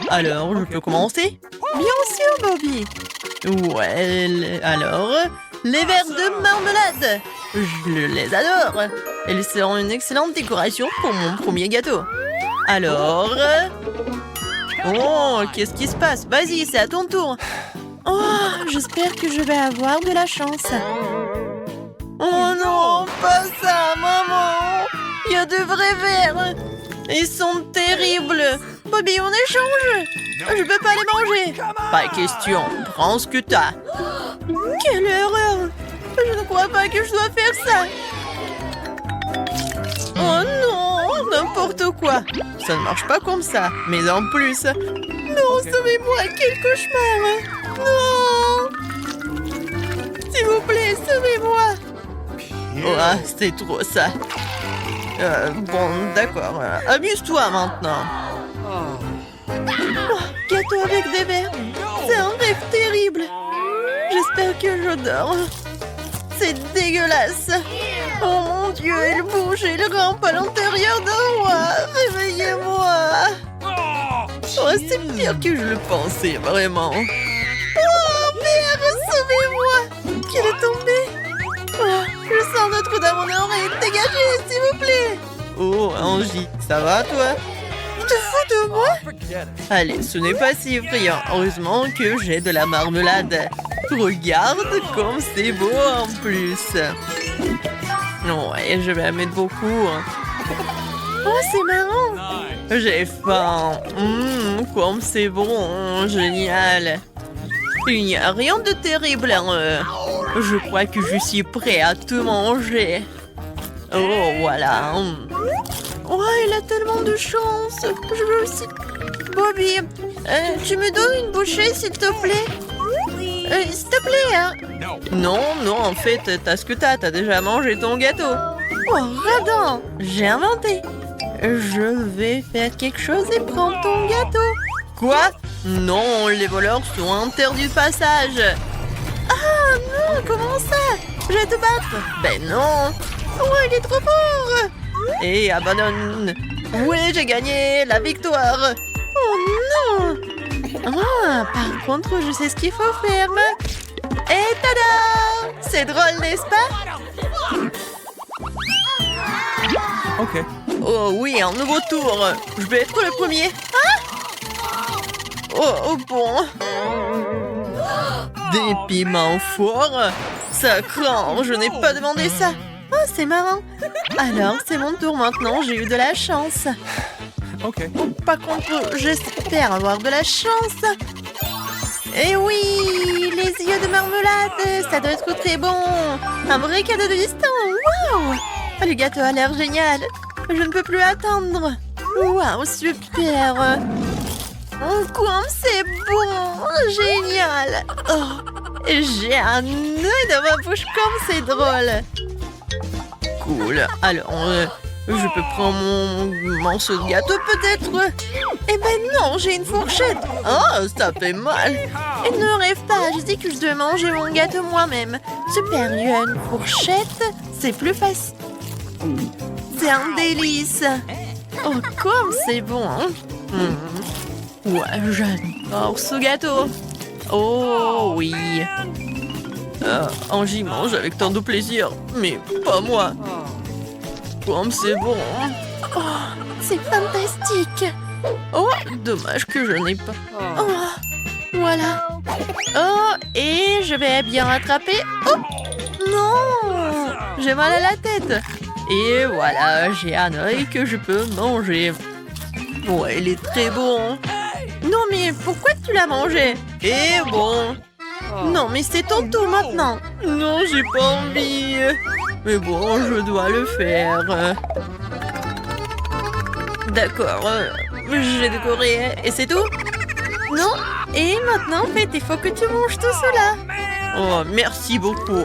Alors, je peux commencer? Bien sûr, Bobby. Ouais, alors, les verres de marmelade. Je les adore. Elles seront une excellente décoration pour mon premier gâteau. Alors... Oh, qu'est-ce qui se passe? Vas-y, c'est à ton tour. Oh, j'espère que je vais avoir de la chance. Oh non, pas ça, maman. Il y a de vrais verres. Ils sont terribles. Bobby, on échange. Je peux pas les manger. Pas question, prends ce que t'as. Quelle erreur. Je ne crois pas que je dois faire ça. Oh non, n'importe quoi. Ça ne marche pas comme ça. Mais en plus... Non, sauvez-moi, quel cauchemar. Non. S'il vous plaît, sauvez-moi. Oh, c'est trop ça. Bon, d'accord. Amuse-toi maintenant. Oh, gâteau avec des verres. C'est un rêve terrible. J'espère que je dors. C'est dégueulasse. Oh mon Dieu, il bouge et il rampe à l'intérieur de moi. Réveillez-moi. Oh, c'est pire que je le pensais, vraiment. Oh, merde, sauvez-moi. Qu'il est tombé. Oh, je sens notre dame en oreille. Dégagez, s'il vous plaît. Oh, Angie, ça va, toi? Tu te fous de moi? Allez, ce n'est pas si effrayant. Heureusement que j'ai de la marmelade. Regarde comme c'est beau en plus. Ouais, je vais en mettre beaucoup. Oh, c'est marrant. J'ai faim. Comme c'est bon. Génial. Il n'y a rien de terrible. Je crois que je suis prêt à tout manger. Oh, voilà. Oh, il a tellement de chance. Je veux aussi... Bobby, tu me donnes une bouchée, s'il te plaît? S'il te plaît, hein? Non, en fait, t'as ce que t'as déjà mangé ton gâteau. Oh, radin, j'ai inventé. Je vais faire quelque chose et prendre ton gâteau. Quoi? Non, les voleurs sont interdits de passage. Ah non, comment ça? Je vais te battre. Ben non. Oh, il est trop fort. Et abandonne. Oui, j'ai gagné la victoire. Oh non. Ah, par contre, je sais ce qu'il faut faire. Et tada! C'est drôle, n'est-ce pas? Ok. Oh oui, un nouveau tour. Je vais être le premier. Ah! Oh bon. Des piments forts? Ça craint, je n'ai pas demandé ça. Oh, c'est marrant. Alors, c'est mon tour maintenant, j'ai eu de la chance. Ok. Oh, par contre, j'espère avoir de la chance. Et oui, les yeux de marmelade, ça doit être très bon. Un vrai cadeau de distant. Waouh! Le gâteau a l'air génial. Je ne peux plus attendre. Waouh, super. Oh, comme c'est bon. Génial. Oh, j'ai un œil dans ma bouche comme c'est drôle. Cool. Alors, je peux prendre mon morceau de gâteau peut-être? Eh ben non, j'ai une fourchette. Oh, ça fait mal. Et ne rêve pas, je dis que je dois manger mon gâteau moi-même. Super, il y a une fourchette, c'est plus facile. C'est un délice. Oh, comme c'est bon. Hein? Ouais, j'adore ce gâteau. Oh oui. Angie mange avec tant de plaisir, mais pas moi. Comme c'est bon. Oh, c'est fantastique. Oh, dommage que je n'ai pas. Oh, voilà. Oh, et je vais bien rattraper. Oh, non. J'ai mal à la tête. Et voilà, j'ai un œil que je peux manger. Ouais, il est très bon. Non, mais pourquoi tu l'as mangé? Et bon. Non, mais c'est ton tour maintenant. Non, j'ai pas envie. Mais bon, je dois le faire. D'accord, j'ai décoré et c'est tout? Non? Et maintenant, en fait, il faut que tu manges tout cela. Oh, merci beaucoup.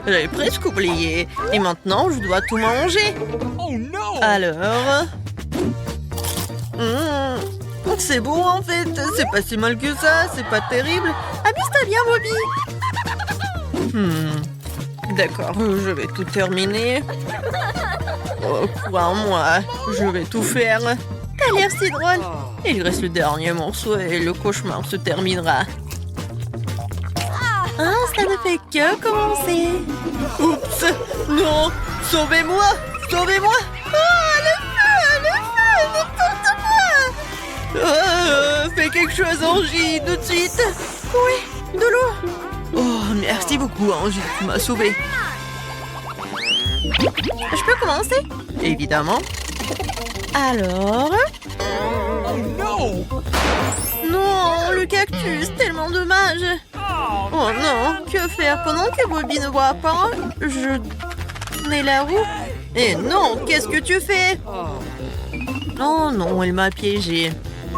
J'avais presque oublié. Et maintenant, je dois tout manger. Oh non! Alors... c'est bon, en fait. C'est pas si mal que ça. C'est pas terrible. Amuse-toi bien, Bobby. D'accord, je vais tout terminer. Oh, crois en moi, je vais tout faire. T'as l'air si drôle. Il reste le dernier morceau et le cauchemar se terminera. Ah, ça ne fait que commencer. Oups, non, sauvez-moi, sauvez-moi. Oh, le feu, n'importe quoi. Fais quelque chose, Angie, tout de suite. Oui, de l'eau. Oh, merci beaucoup, Angie, tu m'as sauvée. Je peux commencer? Évidemment. Alors... Oh no! Non, le cactus, tellement dommage. Oh non, que faire pendant que Bobby ne voit pas? Je n'ai la roue. Et non, qu'est-ce que tu fais? Oh non, elle m'a piégé.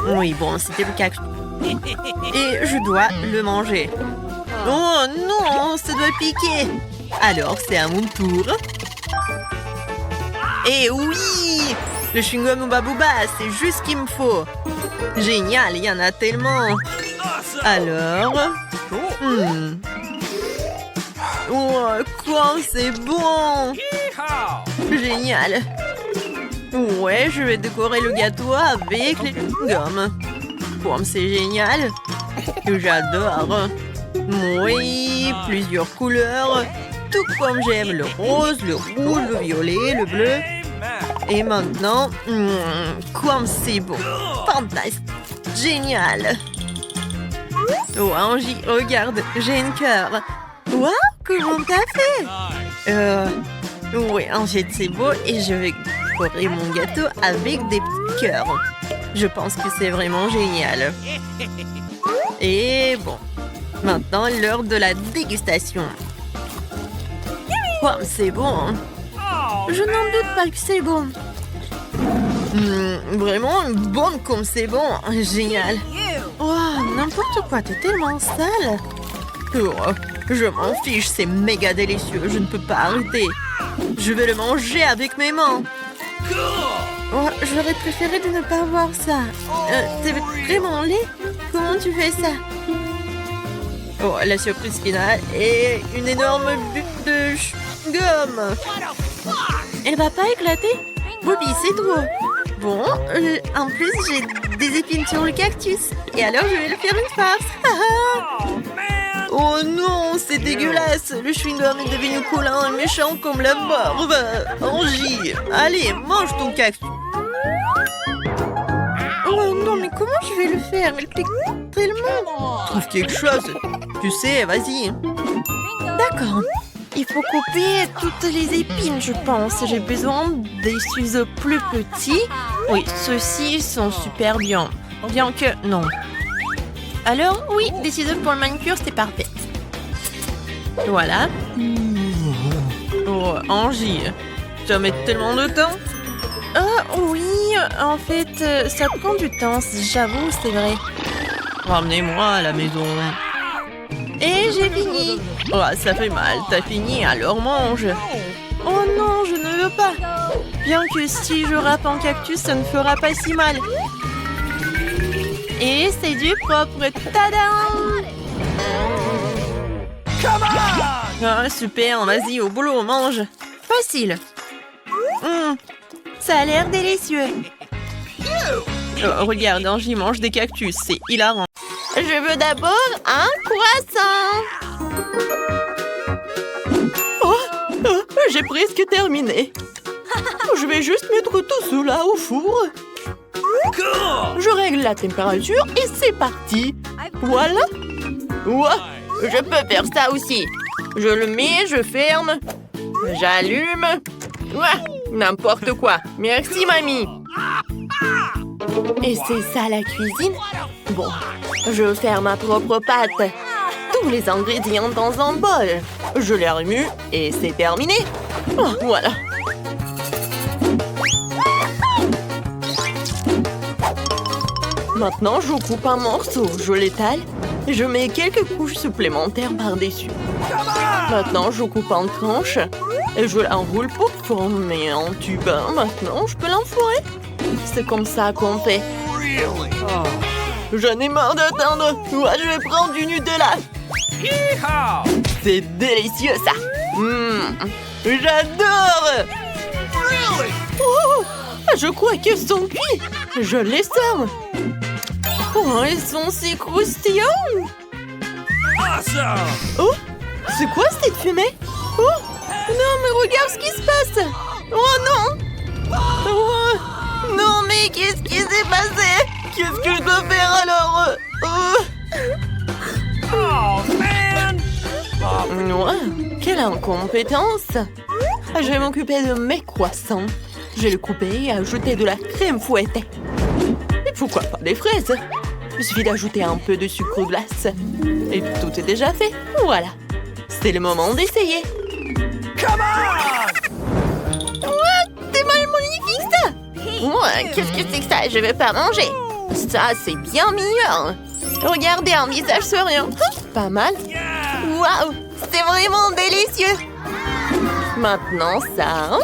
Oui, bon, c'était le cactus. Et je dois le manger. Oh non, ça doit piquer. Alors, c'est à mon tour. Et oui! Le chewing-gum Ooba Booba, c'est juste ce qu'il me faut. Génial, il y en a tellement. Alors... Oh, quoi, c'est bon! Génial. Ouais, je vais décorer le gâteau avec les chewing-gums. Comme c'est génial. J'adore. Oui, plusieurs couleurs. Tout comme j'aime le rose, le rouge, le violet, le bleu. Et maintenant, comme c'est beau. Fantastique. Génial. Oh, Angie, regarde, j'ai un cœur. Waouh, comment t'as fait? Oui, Angie, c'est beau et je vais décorer mon gâteau avec des petits cœurs. Je pense que c'est vraiment génial. Et bon, maintenant l'heure de la dégustation. Wow, c'est bon. Je n'en doute pas que c'est bon. Vraiment bon comme c'est bon. Génial. Oh, n'importe quoi, t'es tellement sale. Oh, je m'en fiche, c'est méga délicieux. Je ne peux pas arrêter. Je vais le manger avec mes mains. Oh, j'aurais préféré de ne pas voir ça. C'est vraiment laid. Comment tu fais ça? Oh, la surprise finale est une énorme butte de gomme. Elle va pas éclater? Bobby, c'est trop. Bon, en plus, j'ai des épines sur le cactus. Et alors, je vais le faire une farce. Oh non, c'est dégueulasse. Le chewing-gum est devenu collant et méchant comme la mort. Angie, allez, mange ton cactus. Oh non, mais comment je vais le faire? Il pique tellement. Trouve quelque chose. Tu sais, vas-y. D'accord. Il faut couper toutes les épines, je pense. J'ai besoin des ciseaux plus petits. Oui, ceux-ci sont super bien. Bien que... non. Alors, oui, des ciseaux pour le manucure, c'est parfait. Voilà. Oh, Angie, ça met tellement de temps. Ah, oui, en fait, ça prend du temps, j'avoue, c'est vrai. Ramenez-moi à la maison. Et j'ai fini. Oh, ça fait mal. T'as fini, alors mange. Oh non, je ne veux pas. Bien que si je râpe en cactus, ça ne fera pas si mal. Et c'est du propre. Tadam! Ah, super, vas-y, au boulot, mange. Facile. Ça a l'air délicieux. Oh, regarde, Angie mange des cactus, c'est hilarant. Je veux d'abord un croissant. Oh, j'ai presque terminé. Je vais juste mettre tout cela au four. Je règle la température et c'est parti. Voilà. Ouais, je peux faire ça aussi. Je le mets, je ferme. J'allume. Ouais, n'importe quoi. Merci, mamie. Et c'est ça la cuisine? Bon, je vais faire ma propre pâte. Tous les ingrédients dans un bol. Je les remue et c'est terminé. Oh, voilà. Maintenant, je coupe un morceau, je l'étale et je mets quelques couches supplémentaires par-dessus. Maintenant, je coupe en tranches et je l'enroule pour former un tube. Maintenant, je peux l'enfourrer. C'est comme ça qu'on fait. J'en ai marre d'attendre. Moi, je vais prendre du Nutella. C'est délicieux, ça. J'adore. Oh, je crois qu'ils sont cuits. Je les sors. Oh, ils sont si croustillants. Awesome! Oh, c'est quoi cette fumée? Oh, non, mais regarde ce qui se passe. Oh non. Oh, non, mais qu'est-ce qui s'est passé? Qu'est-ce que je dois faire alors? Oh, man! Ouais, quelle incompétence! Je vais m'occuper de mes croissants. Je vais le couper et ajouter de la crème fouettée. Et pourquoi pas des fraises? Il suffit d'ajouter un peu de sucre glace. Et tout est déjà fait. Voilà. C'est le moment d'essayer. Come on! Ouais, c'est magnifique ça! Ouais, qu'est-ce que c'est que ça? Je vais pas manger. Ça, c'est bien mignon. Regardez, un visage souriant. Pas mal. Waouh, c'est vraiment délicieux. Maintenant, ça.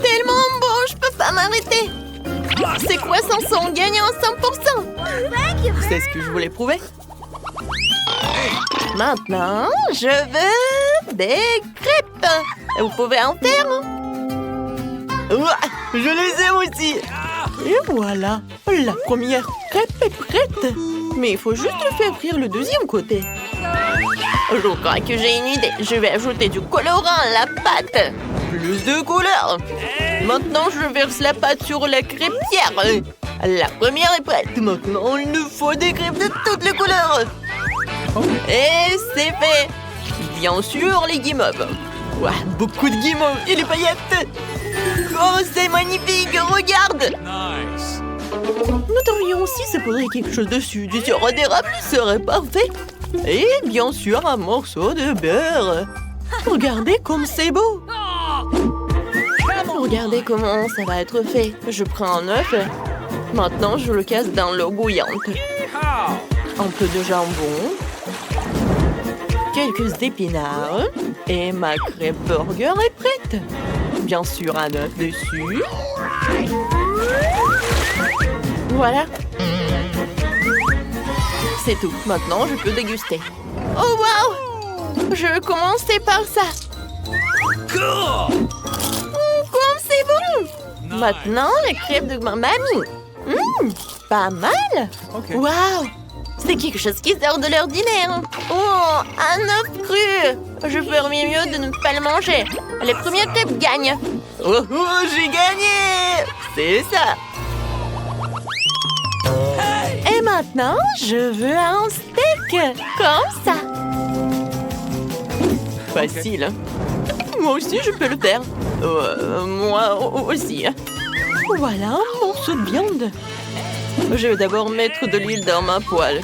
Tellement bon, je peux pas m'arrêter. Ces croissants sont gagnants à 100%. C'est ce que je voulais prouver. Maintenant, je veux des crêpes. Vous pouvez en faire? Je les aime aussi. Et voilà, la première crêpe est prête. Mais il faut juste faire frire le deuxième côté. Je crois que j'ai une idée. Je vais ajouter du colorant à la pâte. Plus de couleurs. Maintenant, je verse la pâte sur la crêpière. La première est prête. Maintenant, il nous faut des crêpes de toutes les couleurs. Et c'est fait. Bien sûr, les guimauves. Ouah, beaucoup de guimauves et les paillettes. Oh, c'est magnifique. Regarde. Nice! Nous devrions aussi se poser quelque chose dessus. Du sirop d'érable serait parfait. Et bien sûr, un morceau de beurre. Regardez comme c'est beau. Regardez comment ça va être fait. Je prends un œuf. Maintenant, je le casse dans l'eau bouillante. Un peu de jambon. Quelques épinards. Et ma crêpe burger est prête. Bien sûr, un œuf dessus. Voilà. C'est tout. Maintenant, je peux déguster. Oh, waouh! Je vais commencer par ça. Cool! Comme c'est bon! Maintenant, la crêpe de ma mamie. Pas mal! Okay. Waouh! C'est quelque chose qui sort de l'ordinaire. Oh, un œuf cru! Je ferais mieux de ne pas le manger. Les premières crêpes gagnent. Oh, j'ai gagné! C'est ça! Et maintenant, je veux un steak. Comme ça. Facile. Moi aussi, je peux le faire. Moi aussi. Voilà un morceau de viande. Je vais d'abord mettre de l'huile dans ma poêle.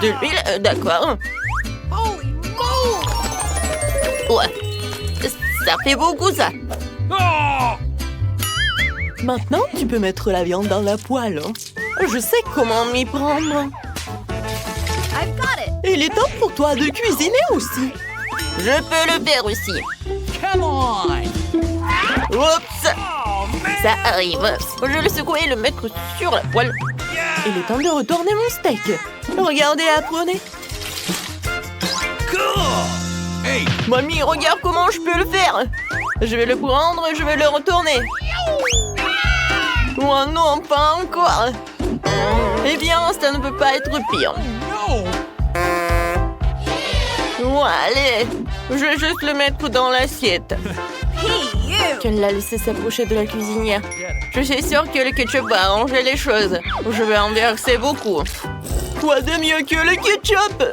De l'huile, d'accord. Ouais, ça fait beaucoup ça. Oh! Maintenant, tu peux mettre la viande dans la poêle. Je sais comment m'y prendre. Il est temps pour toi de cuisiner aussi. Je peux le faire aussi. Come on! Oups! Oh, man! Ça arrive. Je vais le secouer et le mettre sur la poêle. Il est temps de retourner mon steak. Regardez, apprenez. Cool! Hey! Mamie, regarde comment je peux le faire. Je vais le prendre et je vais le retourner. Oh non, pas encore. Eh bien, ça ne peut pas être pire. No! Oh, allez, je vais juste le mettre dans l'assiette. Qu'elle l'a laissé s'approcher de la cuisinière. Je suis sûre que le ketchup va arranger les choses. Je vais en verser beaucoup. Quoi de mieux que le ketchup?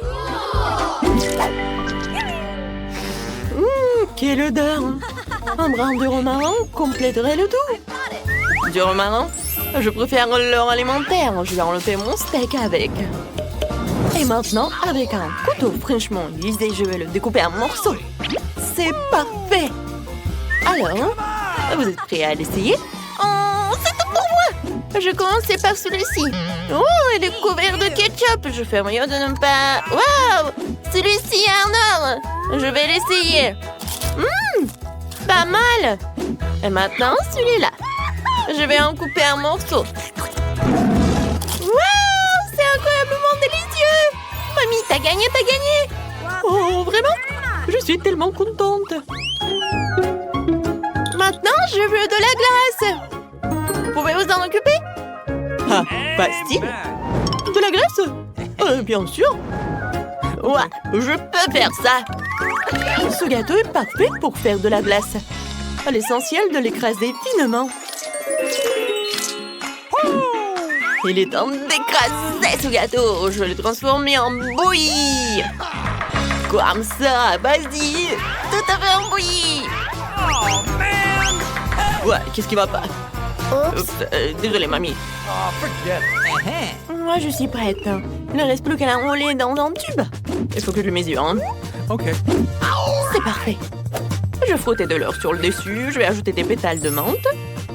Quelle odeur! Un brin de romarin compléterait le tout. Du romarin? Je préfère l'or alimentaire. Je vais enlever mon steak avec. Et maintenant, avec un couteau fraîchement aiguisé, je vais le découper en morceaux. C'est parfait! Alors, vous êtes prêts à l'essayer? Oh, c'est tout pour moi! Je commence par celui-ci. Oh, il est couvert de ketchup. Je fais mieux de ne pas... Waouh! Celui-ci est en or. Je vais l'essayer. Pas mal! Et maintenant, celui-là. Je vais en couper un morceau. Waouh! C'est incroyablement délicieux! Mamie, t'as gagné, t'as gagné! Oh, vraiment? Je suis tellement contente. Maintenant, je veux de la glace. Pouvez-vous en occuper? Ah, facile. De la glace? Bien sûr. Ouais, je peux faire ça. Ce gâteau est parfait pour faire de la glace. L'essentiel de l'écraser finement. Il est temps d'écraser ce gâteau. Je vais le transformer en bouillie. Comme ça, vas-y. Tout à fait en bouillie. Oh, man! Ouais, qu'est-ce qui va pas? Oups, désolé, mamie. Oh, forget it. Moi, je suis prête. Il ne reste plus qu'à l'enrouler dans un tube. Il faut que je le mesure. Hein. OK. C'est parfait. Je frottais de l'or sur le dessus. Je vais ajouter des pétales de menthe.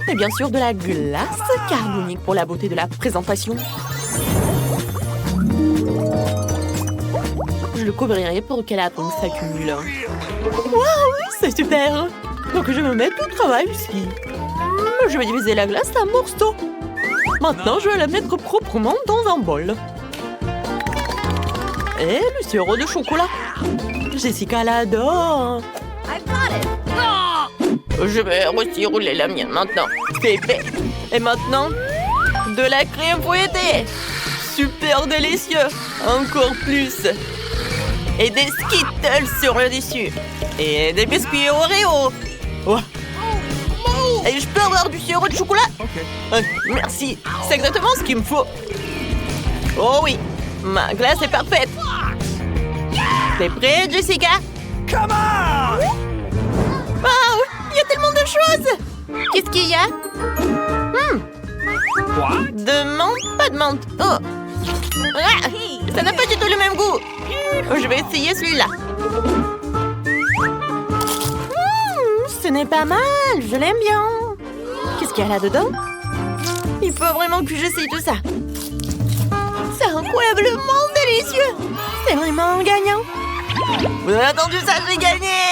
Et bien sûr de la glace carbonique pour la beauté de la présentation. Je le couvrirai pour que la pomme s'accumule. Waouh, c'est super! Donc je me mets au travail ici. Je vais diviser la glace en morceaux. Maintenant, je vais la mettre proprement dans un bol. Et le sirop de chocolat. Jessica l'adore. Je vais aussi rouler la mienne maintenant. C'est fait. Et maintenant, de la crème fouettée. Super délicieux. Encore plus. Et des Skittles sur le dessus. Et des biscuits Oreo. Oh. Et je peux avoir du sirop de chocolat? OK. Merci. C'est exactement ce qu'il me faut. Oh oui. Ma glace est parfaite. T'es prête, Jessica? Come on! Waouh! Il y a tellement de choses! Qu'est-ce qu'il y a? Quoi? De menthe? Pas de menthe. Oh! Ah! Ça n'a pas du tout le même goût. Je vais essayer celui-là. Ce n'est pas mal. Je l'aime bien. Qu'est-ce qu'il y a là-dedans? Il faut vraiment que j'essaye tout ça. C'est incroyablement délicieux. C'est vraiment gagnant. Vous avez entendu ça? J'ai gagné!